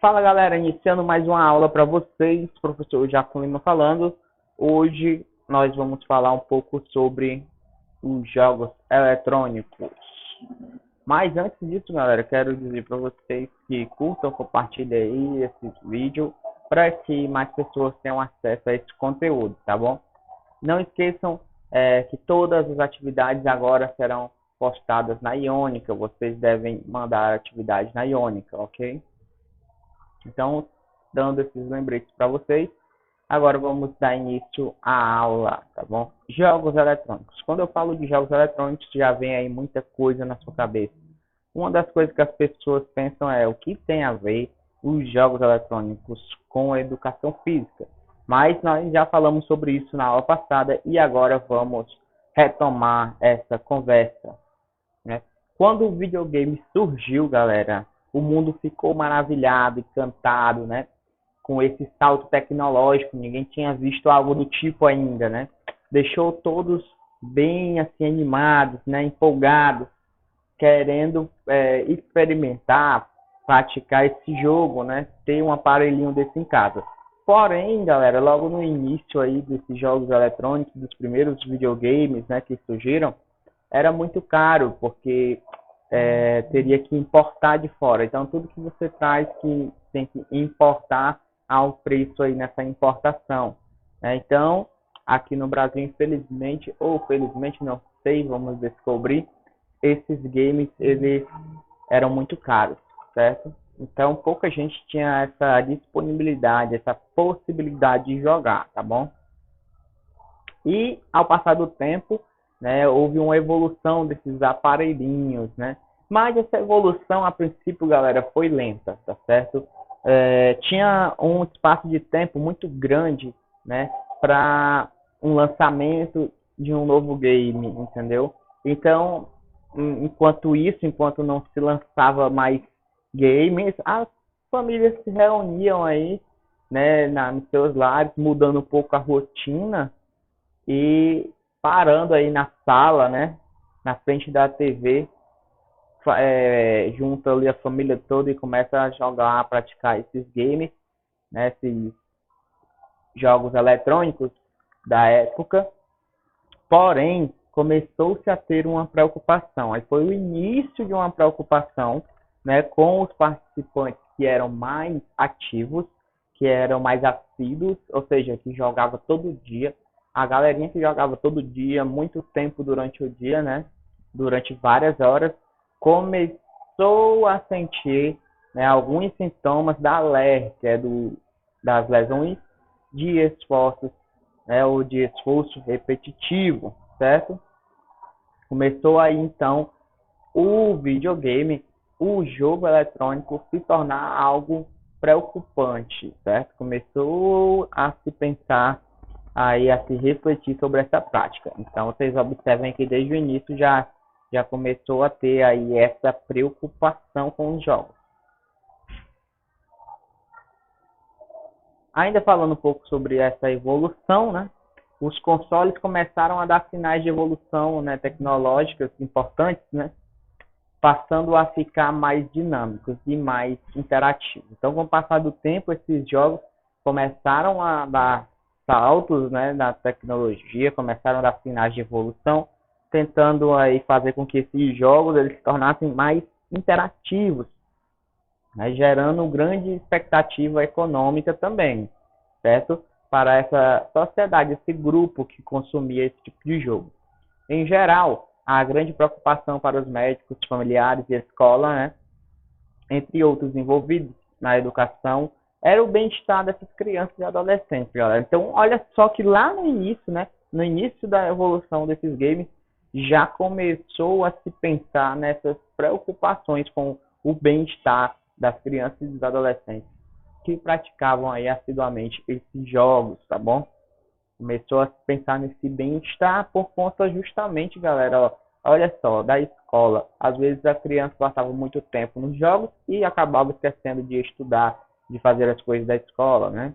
Fala galera, iniciando mais uma aula para vocês, professor Jaco Lima falando. Hoje nós vamos falar um pouco sobre os jogos eletrônicos. Mas antes disso, galera, quero dizer para vocês que curtam, compartilhem aí esse vídeo para que mais pessoas tenham acesso a esse conteúdo, tá bom? Não esqueçam que todas as atividades agora serão postadas na Iônica. Vocês devem mandar atividades na Iônica, ok? Então, dando esses lembretes para vocês, agora vamos dar início à aula, tá bom? Jogos eletrônicos. Quando eu falo de jogos eletrônicos, já vem aí muita coisa na sua cabeça. Uma das coisas que as pessoas pensam é o que tem a ver os jogos eletrônicos com a educação física. Mas nós já falamos sobre isso na aula passada e agora vamos retomar essa conversa, né? Quando o videogame surgiu, galera, o mundo ficou maravilhado, encantado, né? Com esse salto tecnológico, ninguém tinha visto algo do tipo ainda, né? Deixou todos bem assim animados, né? Empolgados, querendo experimentar, praticar esse jogo, né? Ter um aparelhinho desse em casa. Porém, galera, logo no início aí desses jogos eletrônicos, dos primeiros videogames, né, que surgiram, era muito caro, porque teria que importar de fora. Então, tudo que você traz que tem que importar ao preço aí nessa importação, né? Então, aqui no Brasil, infelizmente, ou felizmente, não sei, vamos descobrir, esses games, eles eram muito caros, certo? Então, pouca gente tinha essa disponibilidade, essa possibilidade de jogar, tá bom? E, ao passar do tempo, né, houve uma evolução desses aparelhinhos, né? Mas essa evolução, a princípio, galera, foi lenta, tá certo? Tinha um espaço de tempo muito grande, né, para um lançamento de um novo game, entendeu? Então, enquanto não se lançava mais games, as famílias se reuniam aí, né, nos seus lares, mudando um pouco a rotina e parando aí na sala, né, na frente da TV, junta ali a família toda e começa a jogar, a praticar esses games, né, esses jogos eletrônicos da época. Porém, começou-se a ter uma preocupação. Aí foi o início de uma preocupação, né, com os participantes que eram mais ativos, que eram mais assíduos, ou seja, que jogava todo dia. A galerinha que jogava todo dia, muito tempo durante o dia, né, durante várias horas, começou a sentir, né, alguns sintomas da LER, que é das lesões de esforços, né, ou de esforço repetitivo, certo? Começou aí, então, o videogame, o jogo eletrônico, se tornar algo preocupante, certo? Começou a se pensar, aí a se refletir sobre essa prática. Então, vocês observem que desde o início já começou a ter aí essa preocupação com os jogos. Ainda falando um pouco sobre essa evolução, né? Os consoles começaram a dar sinais de evolução, né, tecnológicas importantes, né? Passando a ficar mais dinâmicos e mais interativos. Então, com o passar do tempo, esses jogos começaram a dar saltos, né, na tecnologia, começaram a dar sinais de evolução, tentando aí fazer com que esses jogos eles se tornassem mais interativos, né, gerando grande expectativa econômica também, certo? Para essa sociedade, esse grupo que consumia esse tipo de jogo. Em geral, a grande preocupação para os médicos, familiares e escola, né, entre outros envolvidos na educação, era o bem-estar dessas crianças e adolescentes, galera. Então, olha só que lá no início, né, no início da evolução desses games, já começou a se pensar nessas preocupações com o bem-estar das crianças e dos adolescentes que praticavam aí assiduamente esses jogos, tá bom? Começou a se pensar nesse bem-estar por conta justamente, galera, ó, olha só, da escola. Às vezes a criança passava muito tempo nos jogos e acabava esquecendo de estudar, de fazer as coisas da escola, né?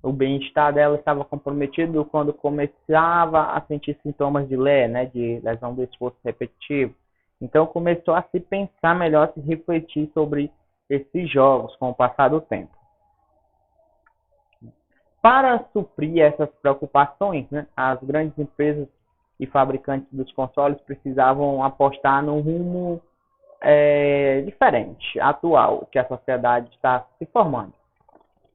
O bem-estar dela estava comprometido quando começava a sentir sintomas de LER, né, de lesão do esforço repetitivo. Então começou a se pensar melhor, se refletir sobre esses jogos com o passar do tempo. Para suprir essas preocupações, né, as grandes empresas e fabricantes dos consoles precisavam apostar num rumo diferente, atual, que a sociedade está se formando.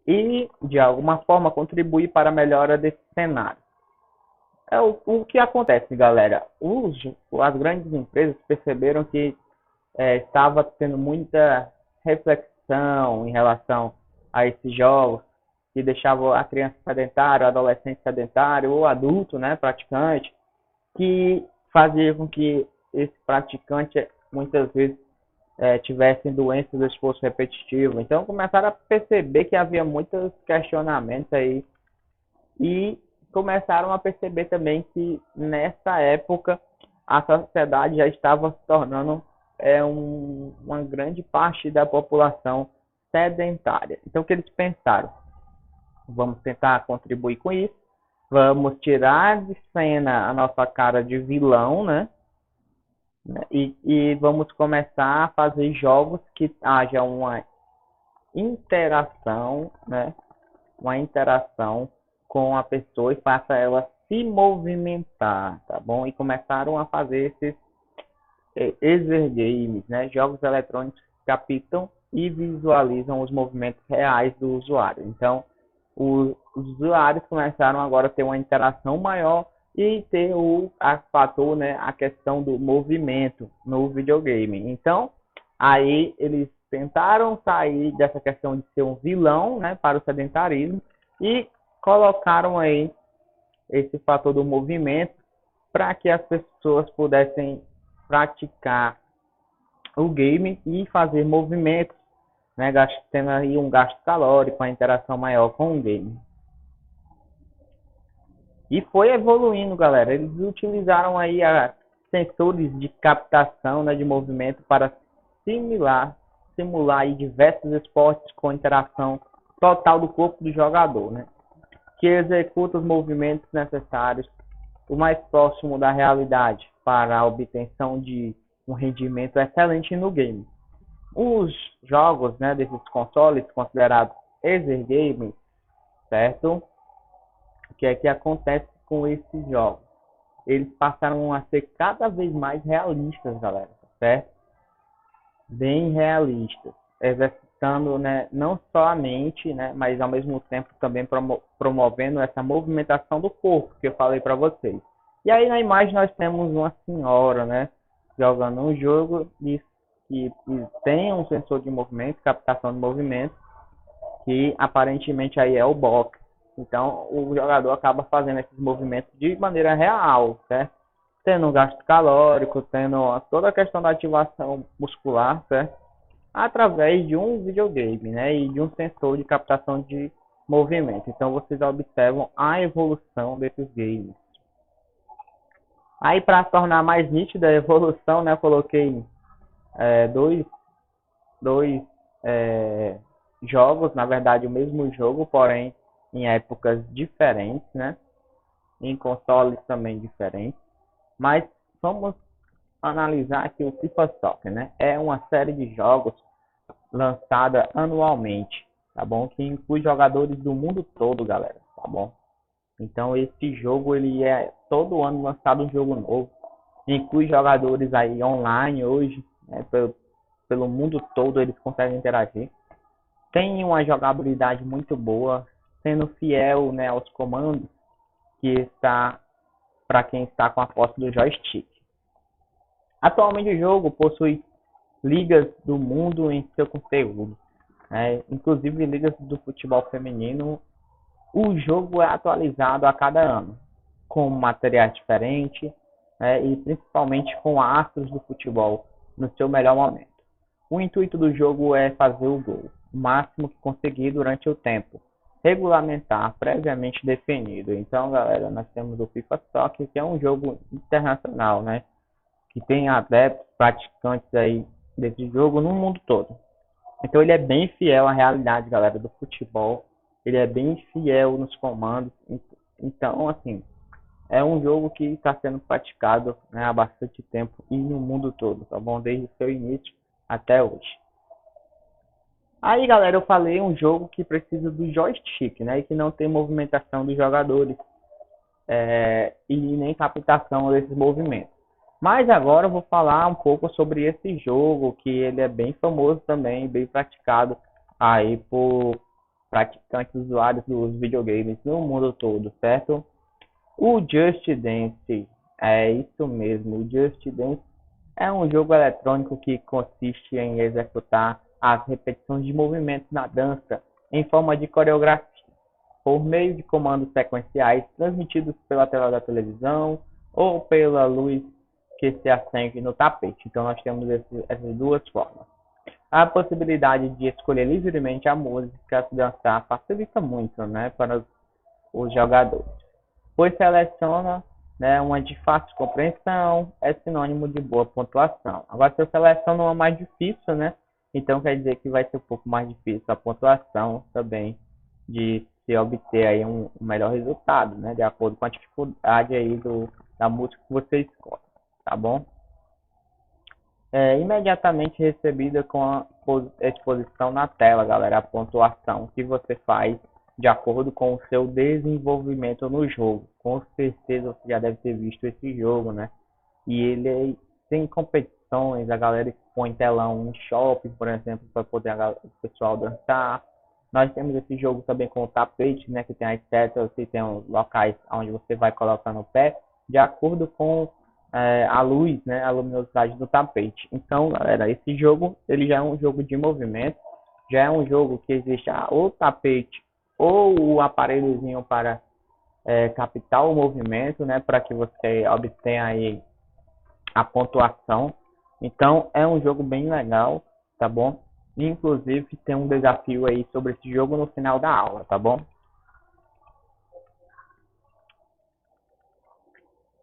E, de alguma forma, contribuir para a melhora desse cenário. O que acontece, galera? As grandes empresas perceberam que estava tendo muita reflexão em relação a esses jogos que deixavam a criança sedentária, o adolescente sedentário, ou adulto, né, praticante, que fazia com que esse praticante muitas vezes tivessem doenças do esforço repetitivo. Então começaram a perceber que havia muitos questionamentos aí e começaram a perceber também que nessa época a sociedade já estava se tornando uma grande parte da população sedentária. Então o que eles pensaram? Vamos tentar contribuir com isso, vamos tirar de cena a nossa cara de vilão, né? E vamos começar a fazer jogos que haja uma interação, né? Uma interação com a pessoa e faça ela se movimentar, tá bom? E começaram a fazer esses exergames, né? Jogos eletrônicos que captam e visualizam os movimentos reais do usuário. Então, os usuários começaram agora a ter uma interação maior e ter fator, né, a questão do movimento no videogame. Então, aí eles tentaram sair dessa questão de ser um vilão, né, para o sedentarismo e colocaram aí esse fator do movimento para que as pessoas pudessem praticar o game e fazer movimentos, né, tendo aí um gasto calórico, uma interação maior com o game. E foi evoluindo, galera. Eles utilizaram aí sensores de captação, né, de movimento para simular aí diversos esportes com interação total do corpo do jogador, né, que executa os movimentos necessários o mais próximo da realidade para a obtenção de um rendimento excelente no game. Os jogos, né, desses consoles considerados exergames, certo? O que é que acontece com esses jogos? Eles passaram a ser cada vez mais realistas, galera, certo? Bem realistas, exercitando, né, não só a mente, né, mas ao mesmo tempo também promovendo essa movimentação do corpo que eu falei para vocês. E aí na imagem nós temos uma senhora, né, jogando um jogo que tem um sensor de movimento, captação de movimento, que aparentemente aí é o box. Então o jogador acaba fazendo esses movimentos de maneira real, certo? Tendo um gasto calórico, tendo toda a questão da ativação muscular, certo? Através de um videogame, né? E de um sensor de captação de movimento. Então vocês observam a evolução desses games. Aí para tornar mais nítida a evolução, né? Eu coloquei dois jogos, na verdade o mesmo jogo, porém em épocas diferentes, né? Em consoles também diferentes. Mas vamos analisar aqui o FIFA Soccer, né? É uma série de jogos lançada anualmente, tá bom? Que inclui jogadores do mundo todo, galera, tá bom? Então esse jogo ele é todo ano lançado um jogo novo. Inclui jogadores aí online hoje, né? Pelo mundo todo eles conseguem interagir. Tem uma jogabilidade muito boa, sendo fiel, né, aos comandos que está para quem está com a posse do joystick. Atualmente o jogo possui ligas do mundo em seu conteúdo, né? Inclusive ligas do futebol feminino. O jogo é atualizado a cada ano, com materiais diferentes, né? E principalmente com astros do futebol no seu melhor momento. O intuito do jogo é fazer o gol, o máximo que conseguir durante o tempo regulamentar previamente definido. Então, galera, nós temos o FIFA Soccer, que é um jogo internacional, né? Que tem adeptos, praticantes aí desse jogo no mundo todo. Então, ele é bem fiel à realidade, galera, do futebol. Ele é bem fiel nos comandos. Então, assim, é um jogo que está sendo praticado, né, há bastante tempo e no mundo todo, tá bom? Desde o seu início até hoje. Aí, galera, eu falei um jogo que precisa do joystick, né? E que não tem movimentação dos jogadores e nem captação desses movimentos. Mas agora eu vou falar um pouco sobre esse jogo, que ele é bem famoso também, bem praticado aí por praticantes usuários dos videogames no mundo todo, certo? O Just Dance, é isso mesmo, o Just Dance é um jogo eletrônico que consiste em executar as repetições de movimentos na dança em forma de coreografia, por meio de comandos sequenciais transmitidos pela tela da televisão ou pela luz que se acende no tapete. Então nós temos essas duas formas. A possibilidade de escolher livremente a música a se dançar facilita muito, né, para os jogadores, pois seleciona, né, uma de fácil compreensão, é sinônimo de boa pontuação. Agora, se eu seleciono uma mais difícil, né, então quer dizer que vai ser um pouco mais difícil a pontuação também de se obter aí um melhor resultado, né, de acordo com a dificuldade aí da música que você escolhe, tá bom? Imediatamente recebida com a exposição na tela, galera, a pontuação que você faz de acordo com o seu desenvolvimento no jogo. Com certeza você já deve ter visto esse jogo, né? E ele tem competições, a galera expõe telão em shopping, por exemplo, para poder o pessoal dançar. Nós temos esse jogo também com o tapete, né? Que tem as setas, que tem os locais onde você vai colocando o pé, de acordo com a luz, né, a luminosidade do tapete. Então, galera, esse jogo ele já é um jogo de movimento, já é um jogo que existe o tapete ou o aparelhozinho para captar o movimento, né, para que você obtenha aí a pontuação. Então, é um jogo bem legal, tá bom? Inclusive, tem um desafio aí sobre esse jogo no final da aula, tá bom?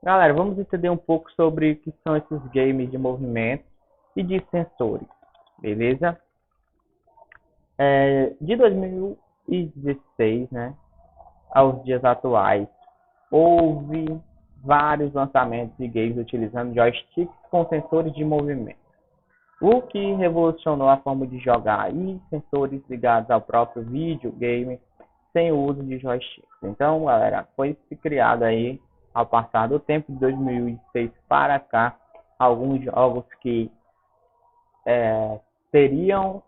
Galera, vamos entender um pouco sobre o que são esses games de movimento e de sensores, beleza? De 2016, né, aos dias atuais, houve vários lançamentos de games utilizando joysticks com sensores de movimento, o que revolucionou a forma de jogar e sensores ligados ao próprio videogame sem o uso de joysticks. Então, galera, foi se criado aí, ao passar do tempo de 2006 para cá, alguns jogos que teriam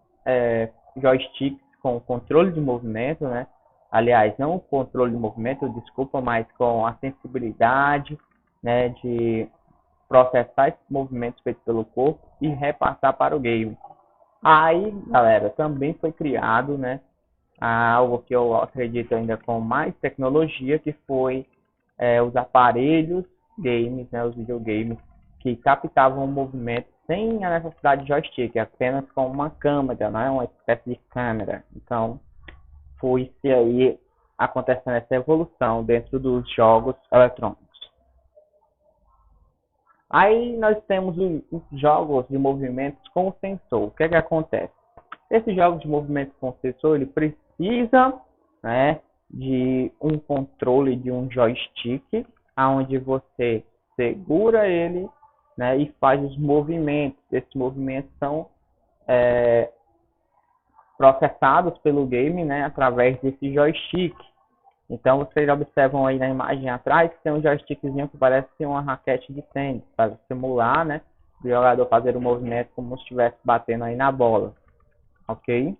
joysticks com controle de movimento, né? Aliás, não o controle de movimento, desculpa, mas com a sensibilidade, né, de processar esses movimentos feitos pelo corpo e repassar para o game. Aí, galera, também foi criado, né, algo que eu acredito ainda com mais tecnologia, que foi os aparelhos games, né, os videogames, que captavam o movimento sem a necessidade de joystick, apenas com uma câmera, não é uma espécie de câmera. Então, foi-se aí acontecendo essa evolução dentro dos jogos eletrônicos. Aí nós temos os jogos de movimentos com sensor. O que é que acontece? Esses jogos de movimentos com sensor, ele precisa, né, de um controle de um joystick, aonde você segura ele, né, e faz os movimentos. Esses movimentos são processados pelo game, né, através desse joystick. Então vocês observam aí na imagem atrás que tem um joystickzinho que parece uma raquete de tênis, para simular, né, o jogador fazer o movimento como se estivesse batendo aí na bola. Ok?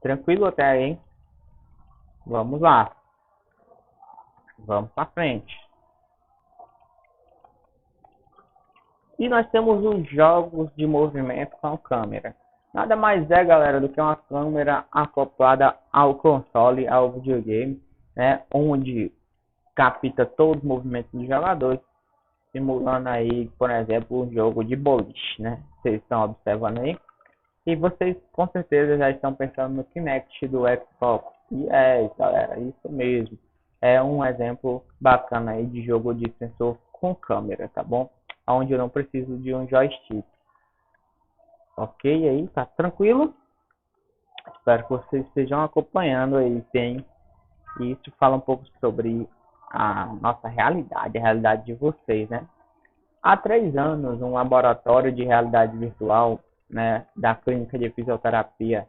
Tranquilo até aí, hein? Vamos lá. Vamos para frente. E nós temos os jogos de movimento com câmera. Nada mais é, galera, do que uma câmera acoplada ao console, ao videogame, né, onde capta todos os movimentos dos jogadores, simulando aí, por exemplo, um jogo de boliche, né? Vocês estão observando aí. E vocês com certeza já estão pensando no Kinect do Xbox. E galera, isso mesmo. É um exemplo bacana aí de jogo de sensor com câmera, tá bom? Onde eu não preciso de um joystick. Ok aí, tá tranquilo? Espero que vocês estejam acompanhando aí bem. E isso fala um pouco sobre a nossa realidade, a realidade de vocês, né? Há 3 anos, um laboratório de realidade virtual né, da Clínica de Fisioterapia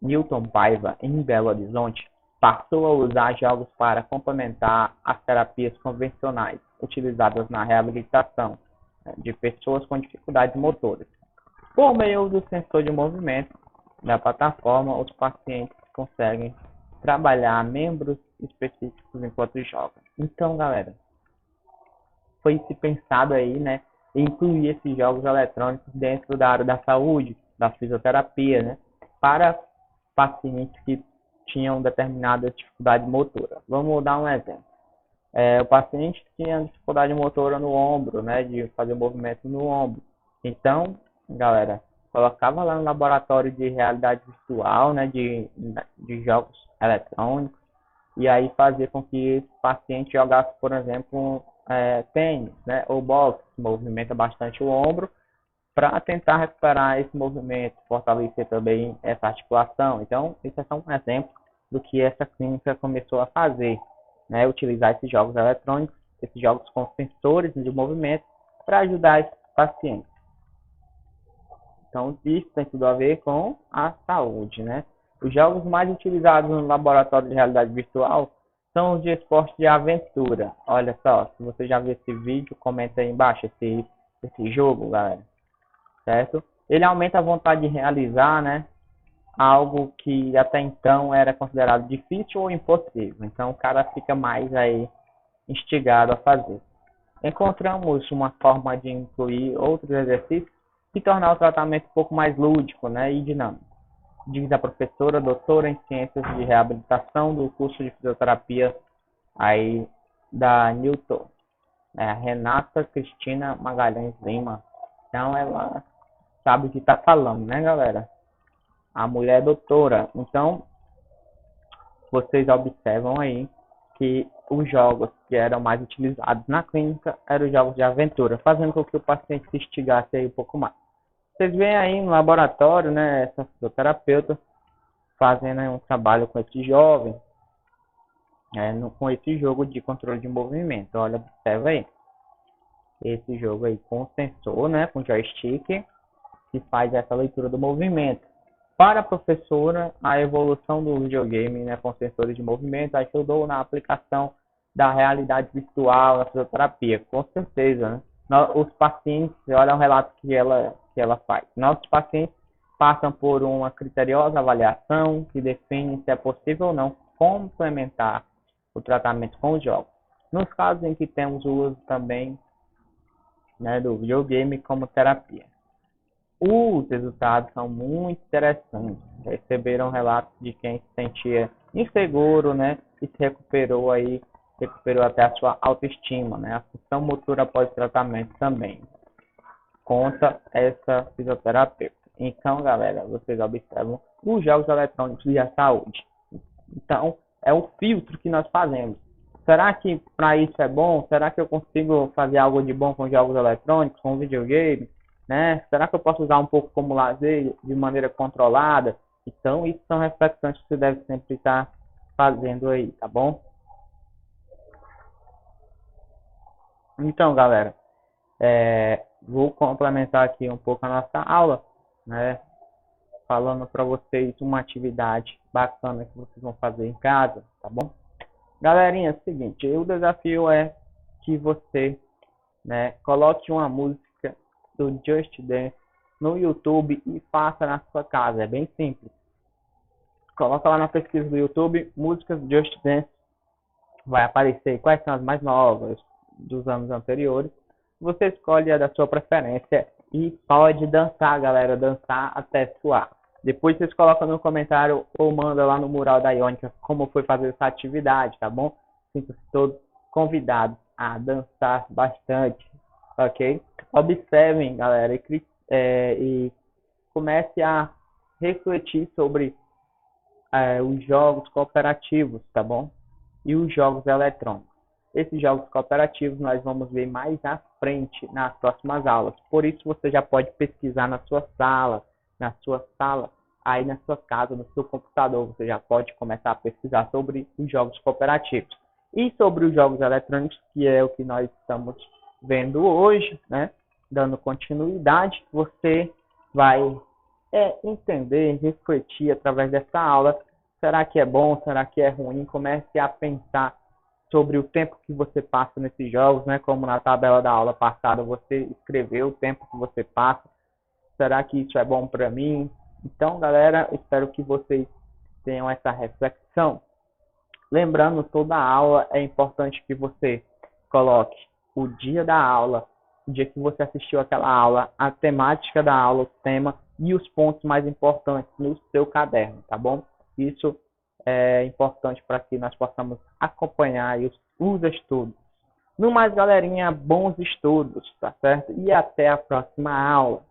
Newton Paiva, em Belo Horizonte, passou a usar jogos para complementar as terapias convencionais utilizadas na reabilitação, né, de pessoas com dificuldades motoras. Por meio do sensor de movimento da plataforma, os pacientes conseguem trabalhar membros específicos enquanto jogam. Então, galera, foi se pensado aí, né, em incluir esses jogos eletrônicos dentro da área da saúde, da fisioterapia, né, para pacientes que tinham determinada dificuldade motora. Vamos dar um exemplo. O paciente tinha dificuldade motora no ombro, né, de fazer movimento no ombro. Então, galera, colocava lá no laboratório de realidade virtual, né, de jogos eletrônicos, e aí fazia com que esse paciente jogasse, por exemplo, tênis, né, ou boxe, movimenta bastante o ombro, para tentar recuperar esse movimento, fortalecer também essa articulação. Então, isso é só um exemplo do que essa clínica começou a fazer, né, utilizar esses jogos eletrônicos, esses jogos com sensores de movimento, para ajudar esses pacientes. Então, isso tem tudo a ver com a saúde, né? Os jogos mais utilizados no laboratório de realidade virtual são os de esporte de aventura. Olha só, se você já viu esse vídeo, comenta aí embaixo esse jogo, galera. Certo? Ele aumenta a vontade de realizar, né, algo que até então era considerado difícil ou impossível. Então, o cara fica mais aí instigado a fazer. Encontramos uma forma de incluir outros exercícios e tornar o tratamento um pouco mais lúdico, né, e dinâmico. Diz a professora, doutora em Ciências de Reabilitação do curso de Fisioterapia aí da Newton, a Renata Cristina Magalhães Lima. Então, ela sabe o que está falando, né, galera? A mulher é doutora. Então, vocês observam aí que os jogos que eram mais utilizados na clínica eram os jogos de aventura, fazendo com que o paciente se instigasse aí um pouco mais. Vocês veem aí no laboratório, né, essa fisioterapeuta fazendo aí um trabalho com esse jovem, com esse jogo de controle de movimento. Olha, observa aí. Esse jogo aí com sensor, né, com joystick, que faz essa leitura do movimento. Para a professora, a evolução do videogame, né, com sensores de movimento ajudou na aplicação da realidade virtual na fisioterapia, com certeza, né? Os pacientes, olha o relato que ela faz. Nossos pacientes passam por uma criteriosa avaliação que define se é possível ou não complementar o tratamento com os jogos. Nos casos em que temos o uso também, né, do videogame como terapia. Os resultados são muito interessantes. Receberam relatos de quem se sentia inseguro, né, e se recuperou até a sua autoestima, né, a função motora após o tratamento também. Conta essa fisioterapeuta. Então, galera, vocês observam os jogos eletrônicos e a saúde. Então, é o filtro que nós fazemos. Será que para isso é bom? Será que eu consigo fazer algo de bom com jogos eletrônicos, com videogame? Né? Será que eu posso usar um pouco como lazer de maneira controlada? Então, isso são reflexões que você deve sempre estar fazendo aí, tá bom? Então, galera, vou complementar aqui um pouco a nossa aula, né? Falando para vocês uma atividade bacana que vocês vão fazer em casa, tá bom? Galerinha, é o seguinte, o desafio é que você, né, coloque uma música do Just Dance no YouTube e faça na sua casa. É bem simples. Coloca lá na pesquisa do YouTube, músicas Just Dance. Vai aparecer quais são as mais novas dos anos anteriores. Você escolhe a da sua preferência e pode dançar, galera. Dançar até suar. Depois vocês colocam no comentário ou manda lá no mural da Iônica como foi fazer essa atividade, tá bom? Sinto-se todos convidados a dançar bastante, ok? Observem, galera, e comece a refletir sobre os jogos cooperativos, tá bom? E os jogos eletrônicos. Esses jogos cooperativos nós vamos ver mais à frente nas próximas aulas. Por isso você já pode pesquisar na sua sala, aí na sua casa, no seu computador. Você já pode começar a pesquisar sobre os jogos cooperativos. E sobre os jogos eletrônicos, que é o que nós estamos vendo hoje, né? Dando continuidade, você vai entender, refletir através dessa aula. Será que é bom? Será que é ruim? Comece a pensar sobre o tempo que você passa nesses jogos, né? Como na tabela da aula passada você escreveu o tempo que você passa. Será que isso é bom para mim? Então, galera, espero que vocês tenham essa reflexão. Lembrando, toda aula é importante que você coloque o dia da aula, o dia que você assistiu aquela aula, a temática da aula, o tema e os pontos mais importantes no seu caderno, tá bom? Isso é importante para que nós possamos acompanhar os estudos. No mais, galerinha, bons estudos, tá certo? E até a próxima aula.